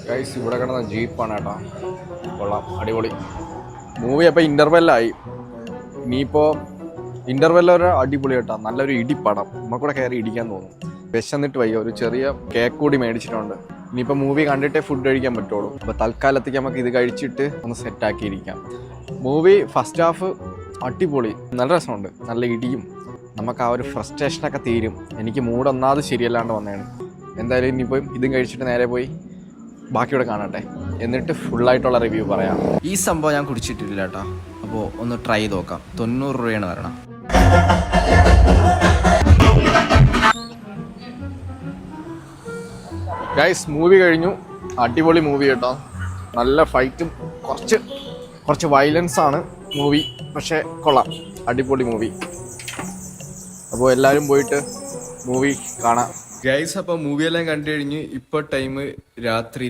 Guys ഇവിടെ കിടന്ന ജീപ്പാണ് കേട്ടോ. കൊള്ളാം, അടിപൊളി. മൂവി അപ്പോൾ ഇൻ്റർവെല്ലായി. ഇനിയിപ്പോൾ ഇൻ്റർവെല്ലൊരു അടിപൊളി കേട്ടോ. നല്ലൊരു ഇടിപ്പടം. നമുക്കൂടെ കയറി ഇടിക്കാൻ തോന്നും. വിശന്നിട്ട് വയ്യ. ഒരു ചെറിയ കേക്ക് കൂടി മേടിച്ചിട്ടുണ്ട്. ഇനിയിപ്പോൾ മൂവി കണ്ടിട്ടേ ഫുഡ് കഴിക്കാൻ പറ്റുള്ളൂ. അപ്പോൾ തൽക്കാലത്തേക്ക് നമുക്ക് ഇത് കഴിച്ചിട്ട് ഒന്ന് സെറ്റാക്കിയിരിക്കാം. മൂവി ഫസ്റ്റ് ഹാഫ് അടിപൊളി, നല്ല രസമുണ്ട്. നല്ല ഇടിയും നമുക്ക് ആ ഒരു ഫ്രസ്ട്രേഷനൊക്കെ തീരും. എനിക്ക് മൂടൊന്നാമത് ശരിയല്ലാണ്ട് വന്നതാണ്. എന്തായാലും ഇനിയിപ്പോൾ ഇതും കഴിച്ചിട്ട് നേരെ പോയി ബാക്കിയോടെ കാണട്ടെ, എന്നിട്ട് ഫുള്ളായിട്ടുള്ള റിവ്യൂ പറയാം. ഈ സംഭവം ഞാൻ കുടിച്ചിട്ടില്ല കേട്ടോ. അപ്പോൾ ഒന്ന് ട്രൈ ചെയ്ത് നോക്കാം. 90 രൂപയാണ് വരണം. ഗൈസ് മൂവി കഴിഞ്ഞു. അടിപൊളി മൂവി കേട്ടോ. നല്ല ഫൈറ്റും കുറച്ച് വയലൻസ് ആണ് മൂവി, പക്ഷേ കൊള്ളാം. അടിപൊളി മൂവി. അപ്പോൾ എല്ലാവരും പോയിട്ട് മൂവി കാണാം. ഗൈസ് അപ്പോൾ മൂവിയെല്ലാം കണ്ടു കഴിഞ്ഞ് ഇപ്പോൾ ടൈം രാത്രി